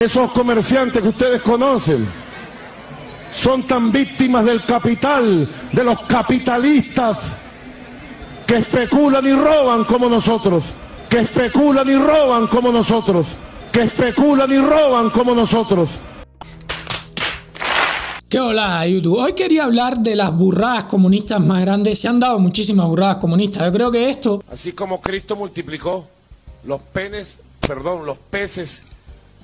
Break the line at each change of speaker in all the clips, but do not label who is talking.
Esos comerciantes que ustedes conocen son tan víctimas del capital, de los capitalistas que especulan y roban como nosotros, que especulan y roban como nosotros, que especulan y roban como nosotros.
¿Qué hola YouTube? Hoy quería hablar de las burradas comunistas más grandes. Se han dado muchísimas burradas comunistas. Yo creo que esto...
Así como Cristo multiplicó los peces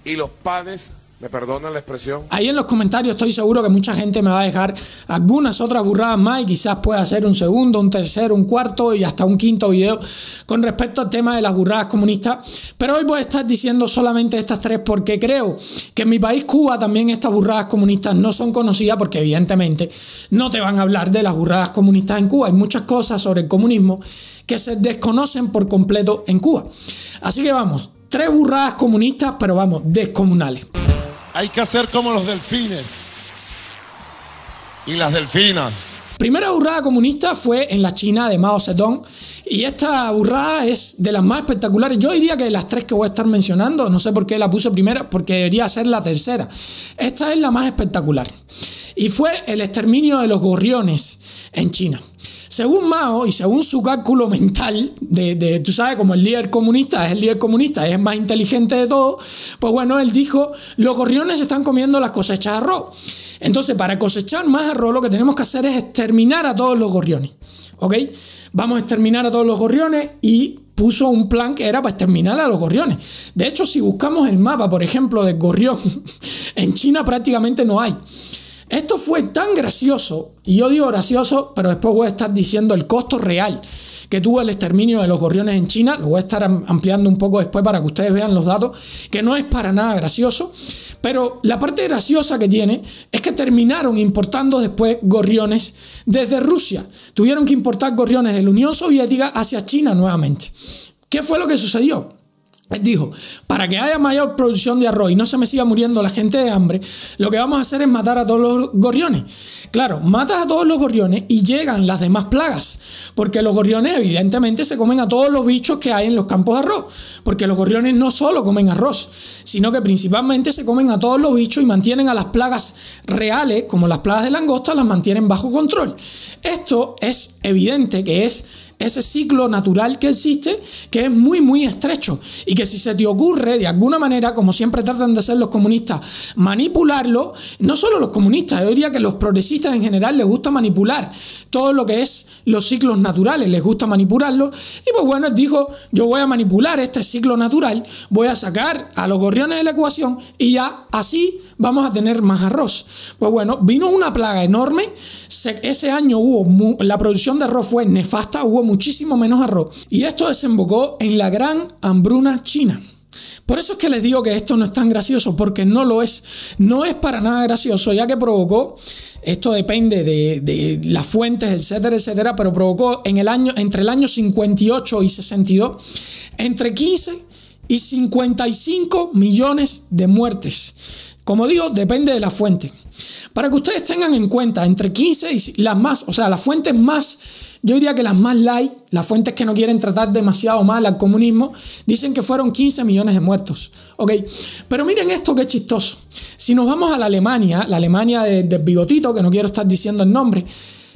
y los panes, me perdonan la expresión.
Ahí en los comentarios estoy seguro que mucha gente me va a dejar algunas otras burradas más y quizás pueda hacer un segundo, un tercero, un cuarto y hasta un quinto video con respecto al tema de las burradas comunistas. Pero hoy voy a estar diciendo solamente estas tres porque creo que en mi país, Cuba, también estas burradas comunistas no son conocidas porque evidentemente no te van a hablar de las burradas comunistas en Cuba. Hay muchas cosas sobre el comunismo que se desconocen por completo en Cuba. Así que vamos, tres burradas comunistas, pero vamos, descomunales.
Hay que hacer como los delfines y las delfinas.
Primera burrada comunista fue en la China de Mao Zedong y esta burrada es de las más espectaculares. Yo diría que de las tres que voy a estar mencionando, no sé por qué la puse primera, porque debería ser la tercera. Esta es la más espectacular y fue el exterminio de los gorriones en China. Según Mao y según su cálculo mental, tú sabes, como el líder comunista es el líder comunista, es más inteligente de todo, pues bueno, él dijo, los gorriones están comiendo las cosechas de arroz. Entonces, para cosechar más arroz, lo que tenemos que hacer es exterminar a todos los gorriones, ¿ok? Vamos a exterminar a todos los gorriones y puso un plan que era para exterminar a los gorriones. De hecho, si buscamos el mapa, por ejemplo, del gorrión, en China prácticamente no hay. Esto fue tan gracioso, y yo digo gracioso, pero después voy a estar diciendo el costo real que tuvo el exterminio de los gorriones en China. Lo voy a estar ampliando un poco después para que ustedes vean los datos, que no es para nada gracioso. Pero la parte graciosa que tiene es que terminaron importando después gorriones desde Rusia. Tuvieron que importar gorriones de la Unión Soviética hacia China nuevamente. ¿Qué fue lo que sucedió? Él dijo, para que haya mayor producción de arroz y no se me siga muriendo la gente de hambre, lo que vamos a hacer es matar a todos los gorriones. Claro, matas a todos los gorriones y llegan las demás plagas, porque los gorriones evidentemente se comen a todos los bichos que hay en los campos de arroz, porque los gorriones no solo comen arroz, sino que principalmente se comen a todos los bichos y mantienen a las plagas reales, como las plagas de langosta, las mantienen bajo control. Esto es evidente que es ese ciclo natural que existe, que es muy estrecho y que si se te ocurre de alguna manera, como siempre tratan de hacer los comunistas, manipularlo, no solo los comunistas, yo diría que los progresistas en general les gusta manipular todo lo que es los ciclos naturales, les gusta manipularlo y pues bueno, él dijo, yo voy a manipular este ciclo natural, voy a sacar a los gorriones de la ecuación y ya así vamos a tener más arroz. Pues bueno, vino una plaga enorme, ese año la producción de arroz fue nefasta, hubo muchísimo menos arroz y esto desembocó en la gran hambruna china. Por eso es que les digo que esto no es tan gracioso, porque no lo es, no es para nada gracioso, ya que provocó, esto depende de las fuentes, etcétera, etcétera, pero provocó entre el año 58 y 62, entre 15 y 55 millones de muertes. Como digo, depende de la fuente. Para que ustedes tengan en cuenta, entre 15 y las fuentes más, yo diría que las más light, las fuentes que no quieren tratar demasiado mal al comunismo, dicen que fueron 15 millones de muertos. ¿Ok? Pero miren esto que chistoso. Si nos vamos a la Alemania del bigotito, que no quiero estar diciendo el nombre,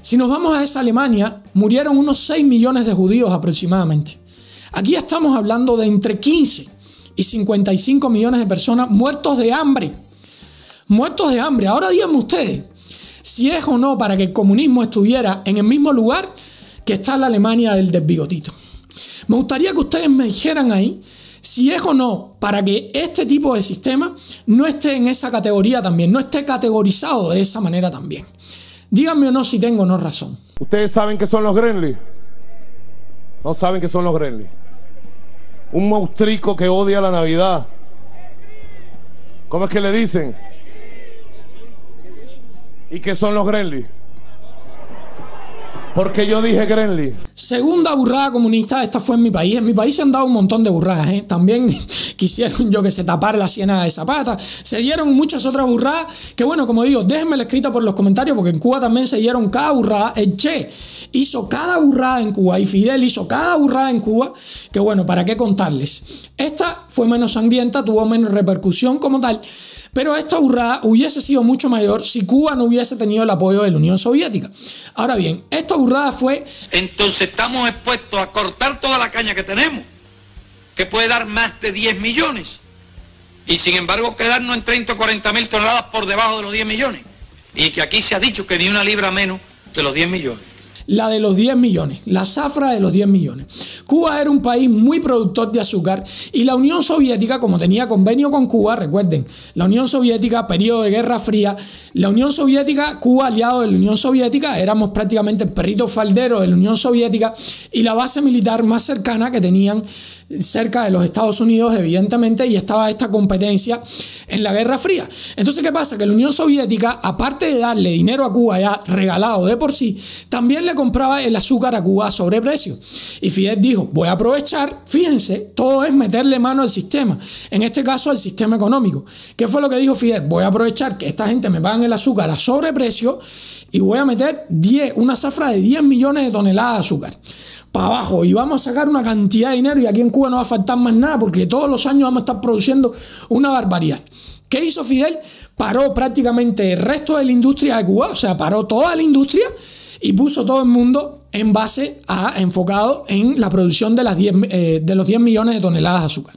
si nos vamos a esa Alemania, murieron unos 6 millones de judíos aproximadamente. Aquí estamos hablando de entre 15 y 55 millones de personas muertos de hambre. Muertos de hambre. Ahora díganme ustedes si es o no para que el comunismo estuviera en el mismo lugar que está la Alemania del bigotito. Me gustaría que ustedes me dijeran ahí si es o no para que este tipo de sistema no esté en esa categoría también, no esté categorizado de esa manera también. Díganme o no si tengo o no razón.
¿Ustedes saben qué son los gremlins? No saben qué son los gremlins. Un monstruico que odia la Navidad. ¿Cómo es que le dicen? ¿Y qué son los gremlins? Porque yo dije Grenly.
Segunda burrada comunista, esta fue en mi país. En mi país se han dado un montón de burradas, ¿eh? También quisieron yo que se tapara la ciénaga de Zapata. Se dieron muchas otras burradas que, bueno, como digo, déjenmela escrita por los comentarios, porque en Cuba también se dieron cada burrada. El Che hizo cada burrada en Cuba y Fidel hizo cada burrada en Cuba, que bueno, ¿para qué contarles? Esta fue menos sangrienta, tuvo menos repercusión como tal, pero esta burrada hubiese sido mucho mayor si Cuba no hubiese tenido el apoyo de la Unión Soviética. Ahora bien, esta burrada fue...
Entonces estamos expuestos a cortar toda la caña que tenemos, que puede dar más de 10 millones, y sin embargo quedarnos en 30 o 40 mil toneladas por debajo de los 10 millones, y que aquí se ha dicho que ni una libra menos de los 10 millones.
La de los 10 millones, la zafra de los 10 millones. Cuba era un país muy productor de azúcar y la Unión Soviética, como tenía convenio con Cuba, recuerden, la Unión Soviética, periodo de Guerra Fría, la Unión Soviética, Cuba aliado de la Unión Soviética, éramos prácticamente el perrito faldero de la Unión Soviética y la base militar más cercana que tenían cerca de los Estados Unidos, evidentemente, y estaba esta competencia en la Guerra Fría. Entonces, ¿qué pasa? Que la Unión Soviética, aparte de darle dinero a Cuba ya regalado de por sí, también le compraba el azúcar a Cuba a sobreprecio. Y Fidel dijo, voy a aprovechar, fíjense, todo es meterle mano al sistema, en este caso al sistema económico. ¿Qué fue lo que dijo Fidel? Voy a aprovechar que esta gente me pagan el azúcar a sobreprecio y voy a meter una zafra de 10 millones de toneladas de azúcar para abajo y vamos a sacar una cantidad de dinero y aquí en Cuba no va a faltar más nada porque todos los años vamos a estar produciendo una barbaridad. ¿Qué hizo Fidel? Paró prácticamente el resto de la industria de Cuba, o sea, paró toda la industria y puso todo el mundo en base enfocado en la producción de los 10 millones de toneladas de azúcar.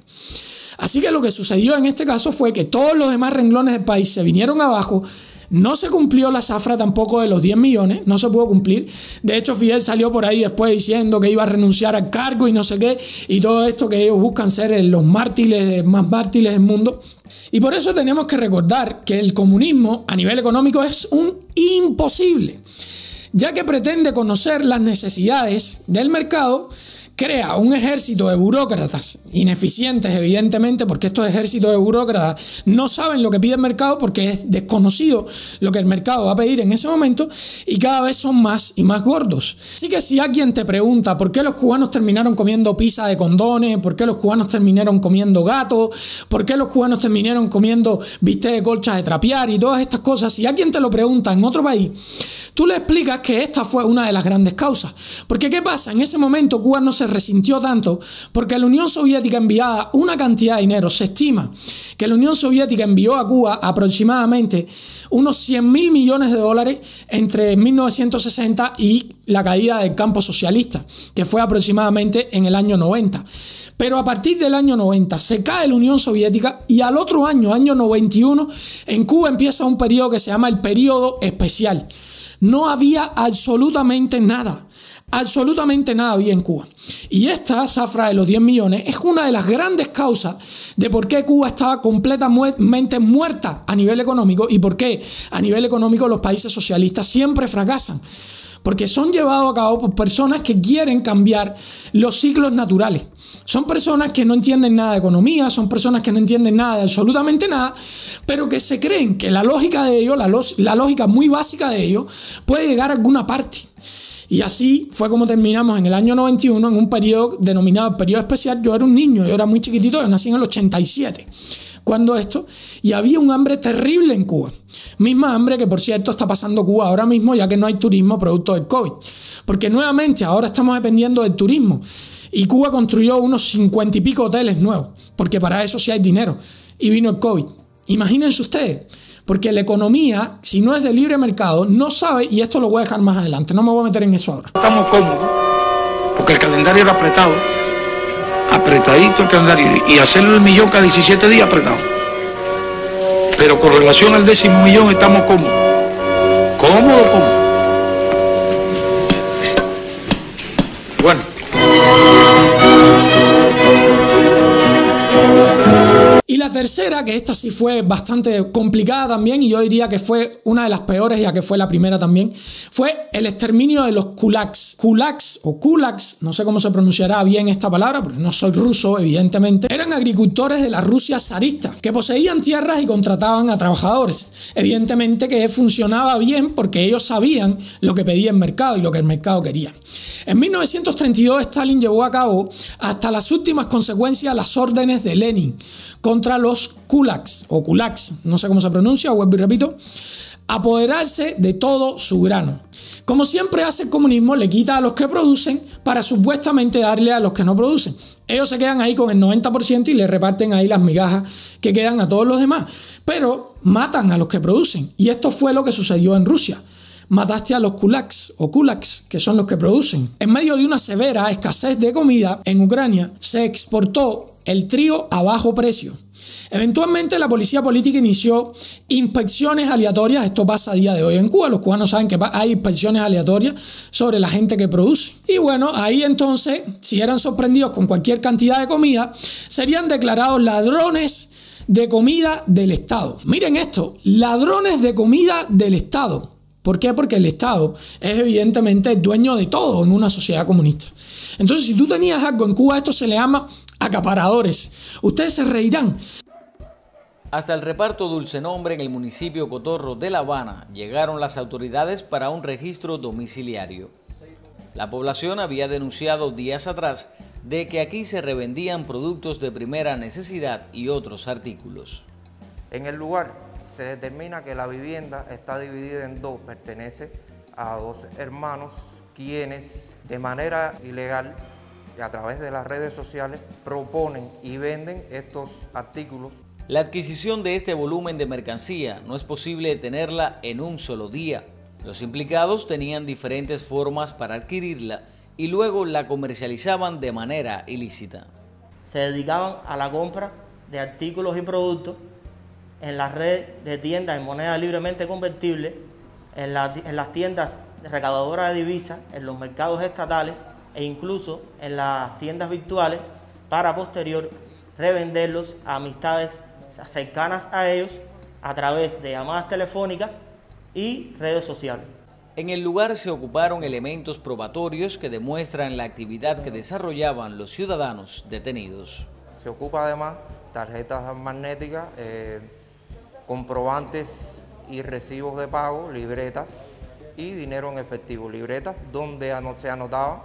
Así que lo que sucedió en este caso fue que todos los demás renglones del país se vinieron abajo. No se cumplió la zafra tampoco de los 10 millones, no se pudo cumplir. De hecho, Fidel salió por ahí después diciendo que iba a renunciar al cargo y no sé qué, y todo esto que ellos buscan ser los mártires, más mártires del mundo. Y por eso tenemos que recordar que el comunismo a nivel económico es un imposible, ya que pretende conocer las necesidades del mercado, crea un ejército de burócratas ineficientes, evidentemente, porque estos ejércitos de burócratas no saben lo que pide el mercado porque es desconocido lo que el mercado va a pedir en ese momento y cada vez son más y más gordos. Así que si alguien te pregunta por qué los cubanos terminaron comiendo pizza de condones, por qué los cubanos terminaron comiendo gato, por qué los cubanos terminaron comiendo bistec de colchas de trapear y todas estas cosas, si alguien te lo pregunta en otro país, tú le explicas que esta fue una de las grandes causas. Porque ¿qué pasa? En ese momento Cuba no se resintió tanto porque la Unión Soviética enviaba una cantidad de dinero. Se estima que la Unión Soviética envió a Cuba aproximadamente unos 100.000 millones de dólares entre 1960 y la caída del campo socialista, que fue aproximadamente en el año 90. Pero a partir del año 90 se cae la Unión Soviética y al otro año, año 91, en Cuba empieza un periodo que se llama el periodo especial. No había absolutamente nada había en Cuba. Y esta zafra de los 10 millones es una de las grandes causas de por qué Cuba estaba completamente muerta a nivel económico y por qué a nivel económico los países socialistas siempre fracasan. Porque son llevados a cabo por personas que quieren cambiar los ciclos naturales. Son personas que no entienden nada de economía, son personas que no entienden nada de absolutamente nada, pero que se creen que la lógica de ellos, la lógica muy básica de ellos, puede llegar a alguna parte. Y así fue como terminamos en el año 91 en un periodo denominado periodo especial. Yo era un niño, yo era muy chiquitito, yo nací en el 87. Cuando esto, y había un hambre terrible en Cuba. Misma hambre que, por cierto, está pasando Cuba ahora mismo, ya que no hay turismo producto del COVID. Porque nuevamente ahora estamos dependiendo del turismo. Y Cuba construyó unos 50 y pico hoteles nuevos, porque para eso sí hay dinero. Y vino el COVID. Imagínense ustedes. Porque la economía, si no es de libre mercado, no sabe, y esto lo voy a dejar más adelante, no me voy a meter en eso ahora.
Estamos cómodos, porque el calendario era apretado, apretadito el calendario, y hacerlo el millón cada 17 días apretado. Pero con relación al 10.000 millón estamos cómodos. Cómodos. Bueno.
la tercera, que esta sí fue bastante complicada también, y yo diría que fue una de las peores, ya que fue la primera también, fue el exterminio de los kulaks. Kulaks o kulaks, no sé cómo se pronunciará bien esta palabra, porque no soy ruso, evidentemente, eran agricultores de la Rusia zarista, que poseían tierras y contrataban a trabajadores. Evidentemente que funcionaba bien porque ellos sabían lo que pedía el mercado y lo que el mercado quería. En 1932 Stalin llevó a cabo hasta las últimas consecuencias las órdenes de Lenin contra los kulaks o kulaks, no sé cómo se pronuncia, vuelvo y repito, apoderarse de todo su grano. Como siempre hace el comunismo, le quita a los que producen para supuestamente darle a los que no producen. Ellos se quedan ahí con el 90% y le reparten ahí las migajas que quedan a todos los demás, pero matan a los que producen, y esto fue lo que sucedió en Rusia. Mataste a los kulaks o kulaks, que son los que producen. En medio de una severa escasez de comida en Ucrania, se exportó el trigo a bajo precio. Eventualmente la policía política inició inspecciones aleatorias. Esto pasa a día de hoy en Cuba. Los cubanos saben que hay inspecciones aleatorias sobre la gente que produce. Y bueno, ahí entonces, si eran sorprendidos con cualquier cantidad de comida, serían declarados ladrones de comida del Estado. Miren esto, ladrones de comida del Estado. ¿Por qué? Porque el Estado es evidentemente el dueño de todo en una sociedad comunista. Entonces, si tú tenías algo en Cuba, esto se le llama acaparadores. Ustedes se reirán.
Hasta el reparto Dulce Nombre en el municipio Cotorro de La Habana llegaron las autoridades para un registro domiciliario. La población había denunciado días atrás de que aquí se revendían productos de primera necesidad y otros artículos.
En el lugar se determina que la vivienda está dividida en dos, pertenece a dos hermanos quienes de manera ilegal y a través de las redes sociales proponen y venden estos artículos.
La adquisición de este volumen de mercancía no es posible tenerla en un solo día. Los implicados tenían diferentes formas para adquirirla y luego la comercializaban de manera ilícita.
Se dedicaban a la compra de artículos y productos en la red de tiendas en moneda libremente convertible, en las tiendas recaudadoras de divisas, en los mercados estatales e incluso en las tiendas virtuales, para posterior revenderlos a amistades cercanas a ellos a través de llamadas telefónicas y redes sociales.
En el lugar se ocuparon elementos probatorios que demuestran la actividad que desarrollaban los ciudadanos detenidos.
Se ocupa además tarjetas magnéticas, comprobantes y recibos de pago, libretas y dinero en efectivo. Libretas donde se anotaba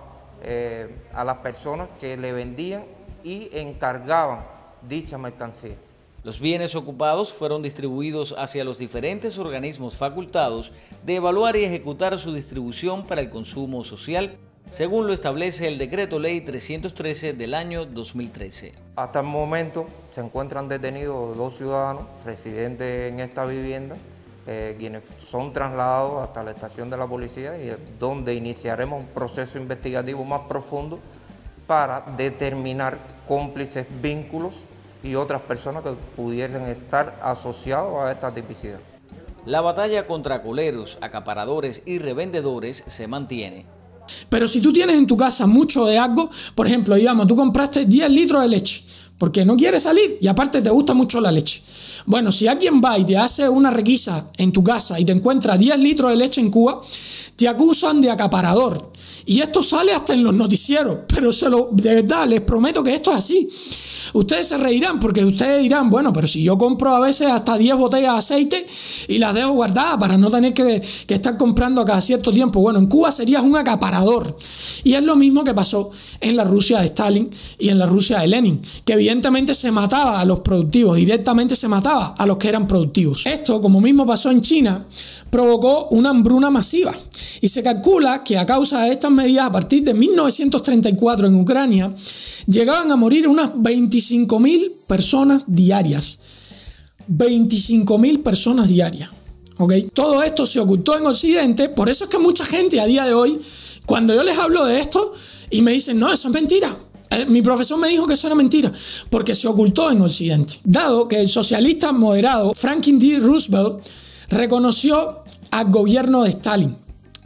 a las personas que le vendían y encargaban dicha mercancía.
Los bienes ocupados fueron distribuidos hacia los diferentes organismos facultados de evaluar y ejecutar su distribución para el consumo social, según lo establece el Decreto Ley 313 del año 2013.
Hasta el momento se encuentran detenidos 2 ciudadanos residentes en esta vivienda, quienes son trasladados hasta la estación de la policía, y donde iniciaremos un proceso investigativo más profundo para determinar cómplices, vínculos y otras personas que pudiesen estar asociados a esta tipicidad.
La batalla contra coleros, acaparadores y revendedores se mantiene.
Pero si tú tienes en tu casa mucho de algo, por ejemplo, digamos, tú compraste 10 litros de leche porque no quieres salir y aparte te gusta mucho la leche. Bueno, si alguien va y te hace una requisa en tu casa y te encuentra 10 litros de leche en Cuba, te acusan de acaparador. Y esto sale hasta en los noticieros, pero de verdad, les prometo que esto es así. Ustedes se reirán porque ustedes dirán, bueno, pero si yo compro a veces hasta 10 botellas de aceite y las dejo guardadas para no tener que estar comprando a cada cierto tiempo. Bueno, en Cuba serías un acaparador. Y es lo mismo que pasó en la Rusia de Stalin y en la Rusia de Lenin, que evidentemente se mataba a los productivos, directamente se mataba a los que eran productivos. Esto, como mismo pasó en China, provocó una hambruna masiva. Y se calcula que a causa de estas medidas, a partir de 1934 en Ucrania, llegaban a morir unas 25.000 personas diarias. 25.000 personas diarias. ¿Okay? Todo esto se ocultó en Occidente. Por eso es que mucha gente a día de hoy, cuando yo les hablo de esto y me dicen, no, eso es mentira. Mi profesor me dijo que eso era mentira, porque se ocultó en Occidente. Dado que el socialista moderado Franklin D. Roosevelt reconoció al gobierno de Stalin.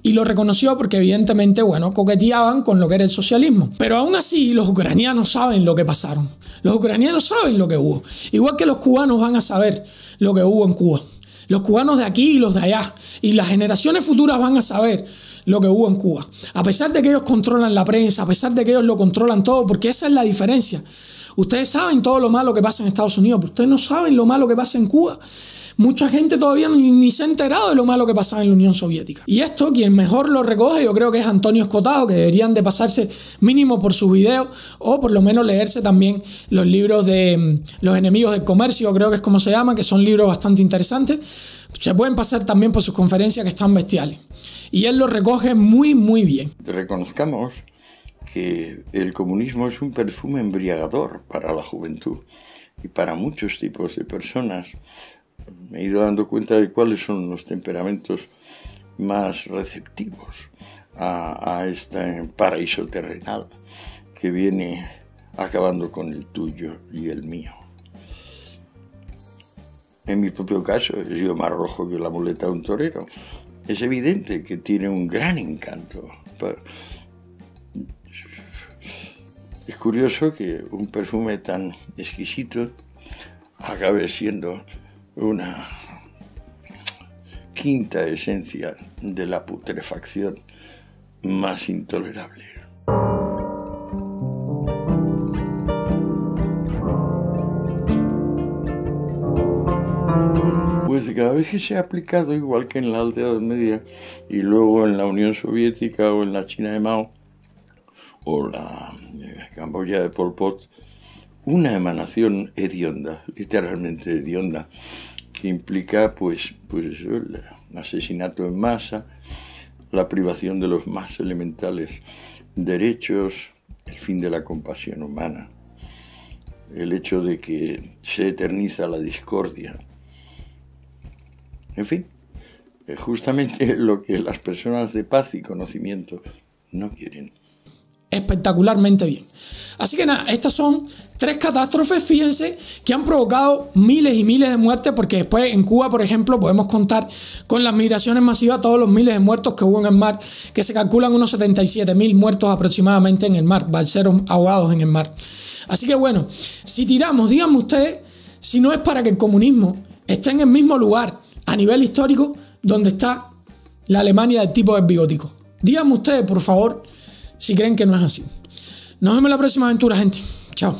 Y lo reconoció porque evidentemente, bueno, coqueteaban con lo que era el socialismo. Pero aún así los ucranianos saben lo que pasaron. Los ucranianos saben lo que hubo. Igual que los cubanos van a saber lo que hubo en Cuba. Los cubanos de aquí y los de allá. Y las generaciones futuras van a saber lo que hubo en Cuba. A pesar de que ellos controlan la prensa, a pesar de que ellos lo controlan todo, porque esa es la diferencia. Ustedes saben todo lo malo que pasa en Estados Unidos, pero ustedes no saben lo malo que pasa en Cuba. Mucha gente todavía ni se ha enterado de lo malo que pasaba en la Unión Soviética. Y esto, quien mejor lo recoge, yo creo que es Antonio Escotado, que deberían de pasarse mínimo por sus videos o por lo menos leerse también los libros de Los enemigos del comercio, creo que es como se llama, que son libros bastante interesantes. Se pueden pasar también por sus conferencias, que están bestiales. Y él lo recoge muy, muy bien.
Reconozcamos que el comunismo es un perfume embriagador para la juventud y para muchos tipos de personas. Me he ido dando cuenta de cuáles son los temperamentos más receptivos a este paraíso terrenal que viene acabando con el tuyo y el mío. En mi propio caso, he sido más rojo que la muleta de un torero. Es evidente que tiene un gran encanto. Es curioso que un perfume tan exquisito acabe siendo una quinta esencia de la putrefacción más intolerable. Pues cada vez que se ha aplicado, igual que en la Alta Edad Media y luego en la Unión Soviética o en la China de Mao o la Camboya de Pol Pot, una emanación hedionda, literalmente hedionda, que implica pues el asesinato en masa, la privación de los más elementales derechos, el fin de la compasión humana, el hecho de que se eterniza la discordia. En fin, justamente lo que las personas de paz y conocimiento no quieren.
Espectacularmente bien. Así que nada, estas son 3 catástrofes, fíjense, que han provocado miles y miles de muertes, porque después en Cuba, por ejemplo, podemos contar con las migraciones masivas todos los miles de muertos que hubo en el mar, que se calculan unos 77.000 muertos aproximadamente en el mar, balseros ahogados en el mar. Así que bueno, si tiramos, díganme ustedes, si no es para que el comunismo esté en el mismo lugar a nivel histórico donde está la Alemania del tipo del bigotico. Díganme ustedes, por favor, si creen que no es así. Nos vemos en la próxima aventura, gente. Chao.